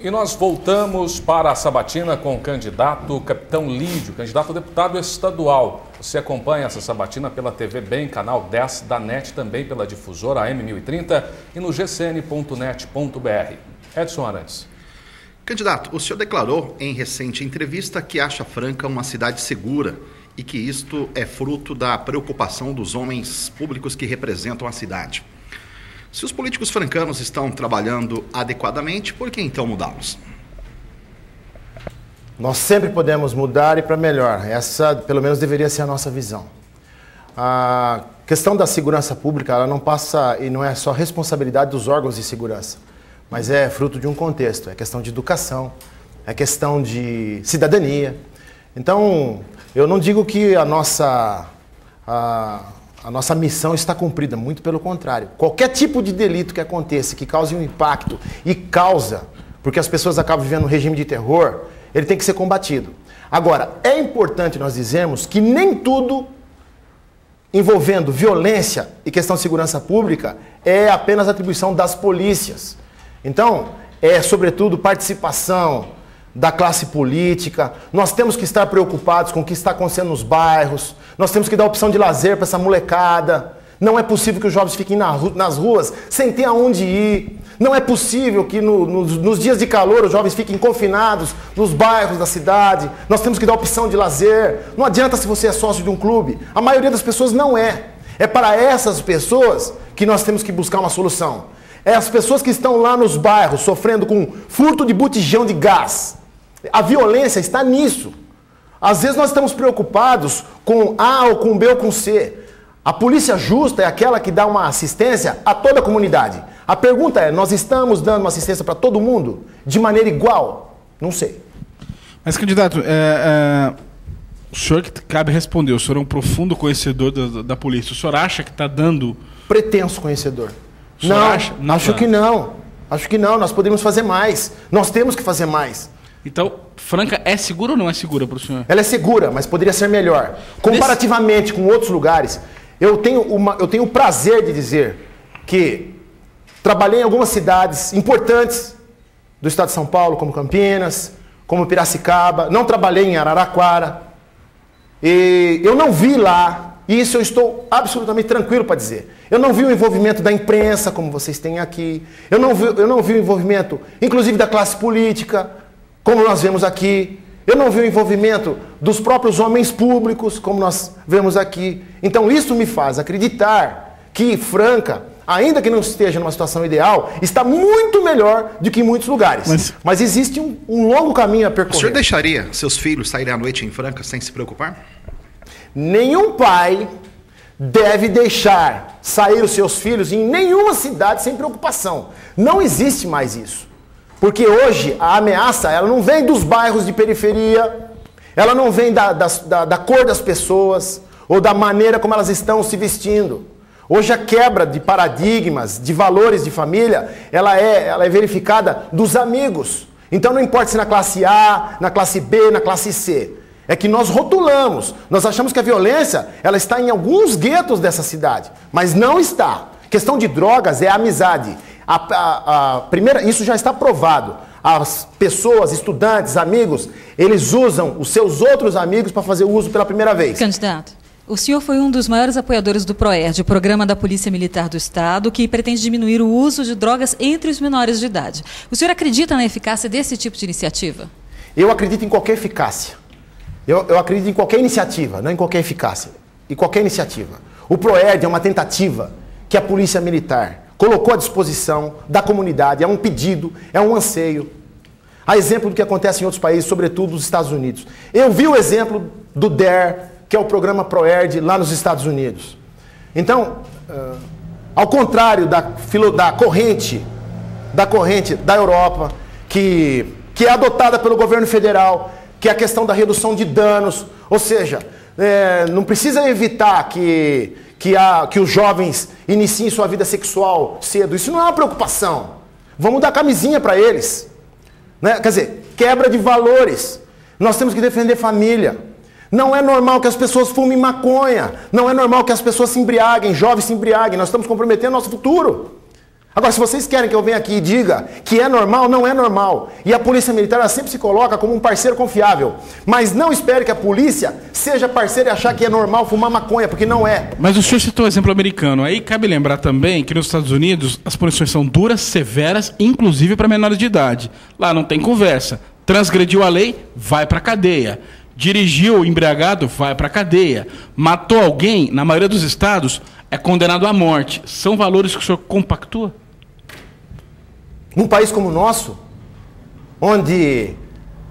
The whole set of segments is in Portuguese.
E nós voltamos para a sabatina com o candidato Capitão Lídio, candidato a deputado estadual. Você acompanha essa sabatina pela TV Bem, canal 10 da NET, também pela difusora AM 1030 e no gcn.net.br. Edson Arantes. Candidato, o senhor declarou em recente entrevista que acha Franca uma cidade segura e que isto é fruto da preocupação dos homens públicos que representam a cidade. Se os políticos francanos estão trabalhando adequadamente, por que então mudá-los? Nós sempre podemos mudar e para melhor. Essa, pelo menos, deveria ser a nossa visão. A questão da segurança pública, ela não passa e não é só responsabilidade dos órgãos de segurança, mas é fruto de um contexto. É questão de educação, é questão de cidadania. Então, eu não digo que a nossa missão está cumprida, muito pelo contrário. Qualquer tipo de delito que aconteça, que cause um impacto e causa, porque as pessoas acabam vivendo um regime de terror, ele tem que ser combatido. Agora, é importante nós dizermos que nem tudo envolvendo violência e questão de segurança pública é apenas atribuição das polícias. Então, é sobretudo participação da classe política. Nós temos que estar preocupados com o que está acontecendo nos bairros. Nós temos que dar opção de lazer para essa molecada. Não é possível que os jovens fiquem nas ruas sem ter aonde ir. Não é possível que nos dias de calor os jovens fiquem confinados nos bairros da cidade. Nós temos que dar opção de lazer. Não adianta se você é sócio de um clube. A maioria das pessoas não é. É para essas pessoas que nós temos que buscar uma solução. É as pessoas que estão lá nos bairros sofrendo com furto de botijão de gás. A violência está nisso. Às vezes nós estamos preocupados com A ou com B ou com C. A polícia justa é aquela que dá uma assistência a toda a comunidade. A pergunta é, nós estamos dando uma assistência para todo mundo de maneira igual? Não sei. Mas, candidato, o senhor que cabe responder, o senhor é um profundo conhecedor da polícia. O senhor acha que está dando... Pretenso conhecedor. Não, acho que não. Acho que não, nós podemos fazer mais. Nós temos que fazer mais. Então, Franca é segura ou não é segura para o senhor? Ela é segura, mas poderia ser melhor. Comparativamente com outros lugares, eu tenho o prazer de dizer que trabalhei em algumas cidades importantes do estado de São Paulo, como Campinas, como Piracicaba. Não trabalhei em Araraquara. E eu não vi lá, e isso eu estou absolutamente tranquilo para dizer. Eu não vi o envolvimento da imprensa, como vocês têm aqui. Eu não vi o envolvimento, inclusive, da classe política, como nós vemos aqui. Eu não vi o envolvimento dos próprios homens públicos, como nós vemos aqui. Então isso me faz acreditar que Franca, ainda que não esteja numa situação ideal, está muito melhor do que em muitos lugares. Mas existe um longo caminho a percorrer. O senhor deixaria seus filhos saírem à noite em Franca sem se preocupar? Nenhum pai deve deixar sair os seus filhos em nenhuma cidade sem preocupação. Não existe mais isso. Porque hoje a ameaça ela não vem dos bairros de periferia, ela não vem da cor das pessoas ou da maneira como elas estão se vestindo. Hoje a quebra de paradigmas, de valores de família, ela é verificada dos amigos. Então não importa se na classe A, na classe B, na classe C. É que nós rotulamos, nós achamos que a violência ela está em alguns guetos dessa cidade, mas não está. A questão de drogas é a amizade. Isso já está provado. As pessoas, estudantes, amigos, eles usam os seus outros amigos para fazer o uso pela primeira vez. Candidato, o senhor foi um dos maiores apoiadores do PROERD, o Programa da Polícia Militar do Estado, que pretende diminuir o uso de drogas entre os menores de idade. O senhor acredita na eficácia desse tipo de iniciativa? Eu acredito em qualquer eficácia. Eu acredito em qualquer iniciativa, não em qualquer eficácia. Em qualquer iniciativa. O PROERD é uma tentativa que a Polícia Militar colocou à disposição da comunidade, é um pedido, é um anseio. A exemplo do que acontece em outros países, sobretudo nos Estados Unidos. Eu vi o exemplo do DARE, que é o programa PROERD lá nos Estados Unidos. Então, ao contrário da corrente da Europa, que é adotada pelo governo federal, que é a questão da redução de danos, ou seja, não precisa evitar que os jovens iniciem sua vida sexual cedo. Isso não é uma preocupação. Vamos dar camisinha para eles. Né? Quer dizer, quebra de valores. Nós temos que defender família. Não é normal que as pessoas fumem maconha. Não é normal que as pessoas se embriaguem, jovens se embriaguem. Nós estamos comprometendo nosso futuro. Agora, se vocês querem que eu venha aqui e diga que é normal, não é normal. E a polícia militar ela sempre se coloca como um parceiro confiável. Mas não espere que a polícia seja parceira e achar que é normal fumar maconha, porque não é. Mas o senhor citou o exemplo americano. Aí cabe lembrar também que nos Estados Unidos as punições são duras, severas, inclusive para menores de idade. Lá não tem conversa. Transgrediu a lei, vai para cadeia. Dirigiu embriagado, vai para cadeia. Matou alguém, na maioria dos estados, é condenado à morte. São valores que o senhor compactua? Num país como o nosso, onde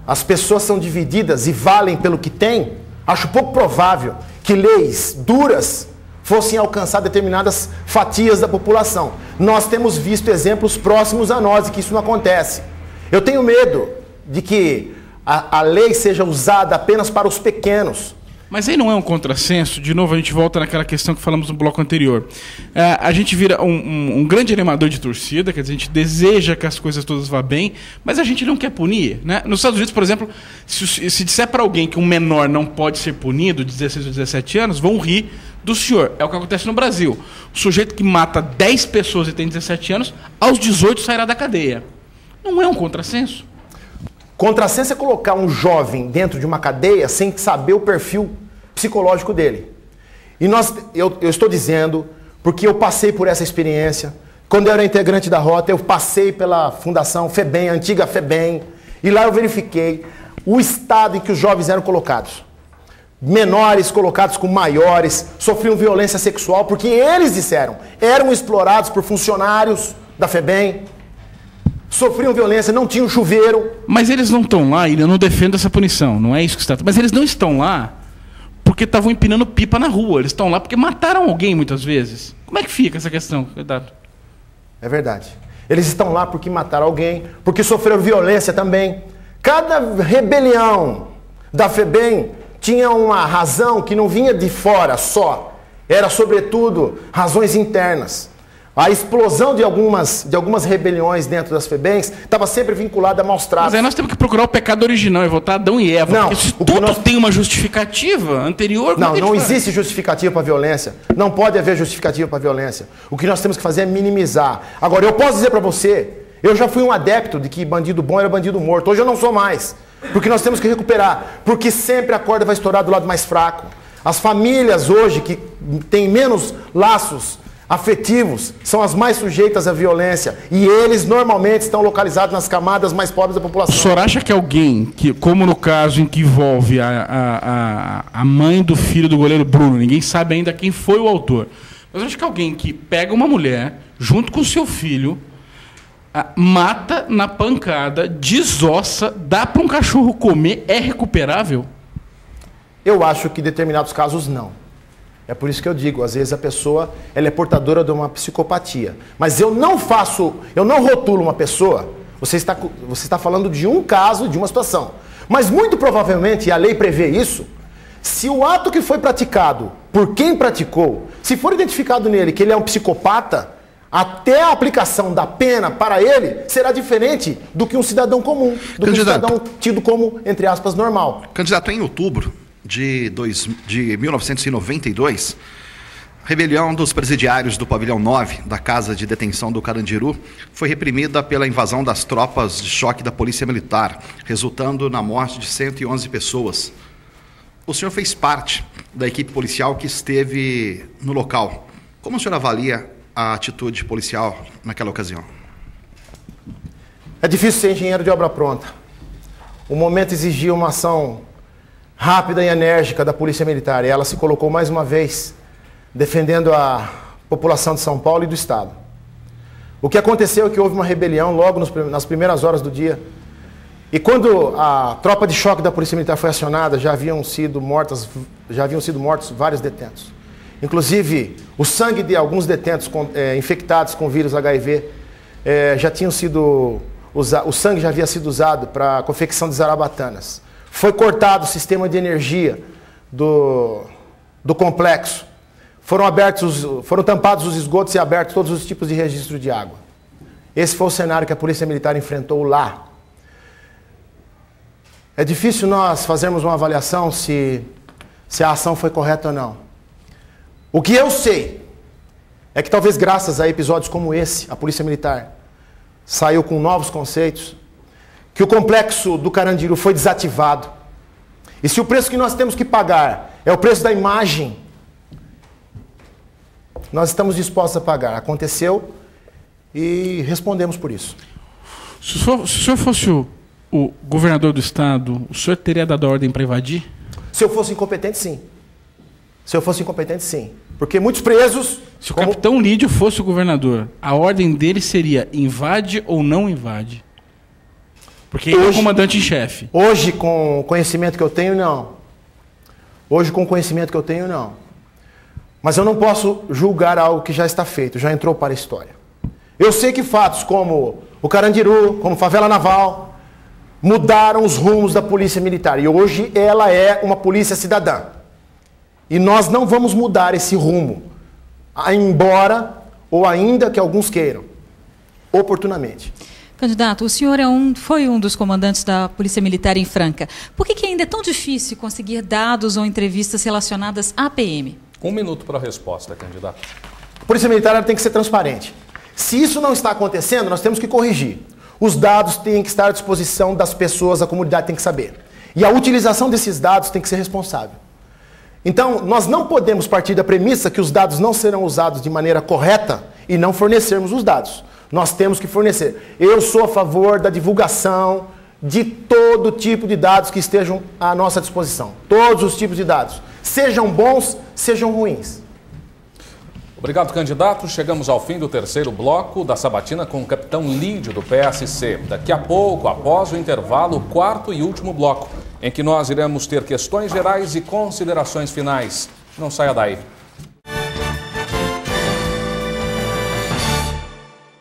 as pessoas são divididas e valem pelo que têm, acho pouco provável que leis duras fossem alcançar determinadas fatias da população. Nós temos visto exemplos próximos a nós e que isso não acontece. Eu tenho medo de que a lei seja usada apenas para os pequenos. Mas aí não é um contrassenso? De novo, a gente volta naquela questão que falamos no bloco anterior. A gente vira um grande animador de torcida, quer dizer, a gente deseja que as coisas todas vá bem, mas a gente não quer punir, né? Nos Estados Unidos, por exemplo, se disser para alguém que um menor não pode ser punido, de 16 ou 17 anos, vão rir do senhor. É o que acontece no Brasil. O sujeito que mata 10 pessoas e tem 17 anos, aos 18 sairá da cadeia. Não é um contrassenso? Contrassenso é colocar um jovem dentro de uma cadeia sem saber o perfil psicológico dele. E eu estou dizendo, porque eu passei por essa experiência. Quando eu era integrante da Rota, eu passei pela Fundação FEBEM, a antiga FEBEM, e lá eu verifiquei o estado em que os jovens eram colocados. Menores colocados com maiores, sofriam violência sexual, porque eles disseram, eram explorados por funcionários da FEBEM, sofriam violência, não tinham chuveiro. Mas eles não estão lá, e eu não defendo essa punição, não é isso que está. Mas eles não estão lá porque estavam empinando pipa na rua, eles estão lá porque mataram alguém muitas vezes. Como é que fica essa questão, candidato? É verdade. Eles estão lá porque mataram alguém, porque sofreram violência também. Cada rebelião da FEBEM tinha uma razão que não vinha de fora só. Era, sobretudo, razões internas. A explosão de algumas rebeliões dentro das FEBEMs estava sempre vinculada a maus tratos. Mas aí nós temos que procurar o pecado original e voltar Adão e Eva. Não, porque se tudo tem uma justificativa anterior... Não existe justificativa para a violência. Não pode haver justificativa para a violência. O que nós temos que fazer é minimizar. Agora, eu posso dizer para você, eu já fui um adepto de que bandido bom era bandido morto. Hoje eu não sou mais. Porque nós temos que recuperar. Porque sempre a corda vai estourar do lado mais fraco. As famílias hoje que têm menos laços afetivos são as mais sujeitas à violência e eles normalmente estão localizados nas camadas mais pobres da população. O senhor acha que alguém, que, como no caso em que envolve a mãe do filho do goleiro Bruno, ninguém sabe ainda quem foi o autor, mas eu acho que alguém que pega uma mulher junto com o seu filho, mata na pancada, desossa, dá para um cachorro comer, é recuperável? Eu acho que em determinados casos não. É por isso que eu digo, às vezes a pessoa ela é portadora de uma psicopatia. Mas eu não rotulo uma pessoa, você está falando de um caso, de uma situação. Mas muito provavelmente, e a lei prevê isso, se o ato que foi praticado por quem praticou, se for identificado nele que ele é um psicopata, até a aplicação da pena para ele será diferente do que um cidadão comum, do que um cidadão tido como, entre aspas, normal. Candidato, em outubro de 1992, a rebelião dos presidiários do pavilhão 9 da Casa de Detenção do Carandiru foi reprimida pela invasão das tropas de choque da Polícia Militar, resultando na morte de 111 pessoas. O senhor fez parte da equipe policial que esteve no local. Como o senhor avalia a atitude policial naquela ocasião? É difícil ser engenheiro de obra pronta. O momento exigia uma ação rápida e enérgica da Polícia Militar. E ela se colocou mais uma vez defendendo a população de São Paulo e do Estado. O que aconteceu é que houve uma rebelião logo nas primeiras horas do dia. E quando a tropa de choque da Polícia Militar foi acionada, já haviam sido mortos vários detentos. Inclusive, o sangue de alguns detentos infectados com vírus HIV o sangue já havia sido usado para a confecção de zarabatanas. Foi cortado o sistema de energia do complexo. Foram tampados os esgotos e abertos todos os tipos de registro de água. Esse foi o cenário que a Polícia Militar enfrentou lá. É difícil nós fazermos uma avaliação se a ação foi correta ou não. O que eu sei é que talvez graças a episódios como esse, a Polícia Militar saiu com novos conceitos, que o complexo do Carandiru foi desativado. E se o preço que nós temos que pagar é o preço da imagem, nós estamos dispostos a pagar. Aconteceu e respondemos por isso. Se o senhor fosse o governador do estado, o senhor teria dado a ordem para invadir? Se eu fosse incompetente, sim. Se eu fosse incompetente, sim. Porque muitos presos... Se o capitão Lídio fosse o governador, a ordem dele seria invade ou não invade? Porque ele é o comandante em chefe. Hoje, com o conhecimento que eu tenho, não. Hoje, com o conhecimento que eu tenho, não. Mas eu não posso julgar algo que já está feito, já entrou para a história. Eu sei que fatos como o Carandiru, como Favela Naval, mudaram os rumos da Polícia Militar. E hoje ela é uma polícia cidadã. E nós não vamos mudar esse rumo, embora ou ainda que alguns queiram, oportunamente. Candidato, o senhor foi um dos comandantes da Polícia Militar em Franca. Por que ainda é tão difícil conseguir dados ou entrevistas relacionadas à PM? 1 minuto para a resposta, candidato. A Polícia Militar tem que ser transparente. Se isso não está acontecendo, nós temos que corrigir. Os dados têm que estar à disposição das pessoas, a comunidade tem que saber. E a utilização desses dados tem que ser responsável. Então, nós não podemos partir da premissa que os dados não serão usados de maneira correta e não fornecermos os dados. Nós temos que fornecer. Eu sou a favor da divulgação de todo tipo de dados que estejam à nossa disposição. Todos os tipos de dados. Sejam bons, sejam ruins. Obrigado, candidato. Chegamos ao fim do terceiro bloco da sabatina com o capitão Lídio, do PSC. Daqui a pouco, após o intervalo, o quarto e último bloco, em que nós iremos ter questões gerais e considerações finais. Não saia daí.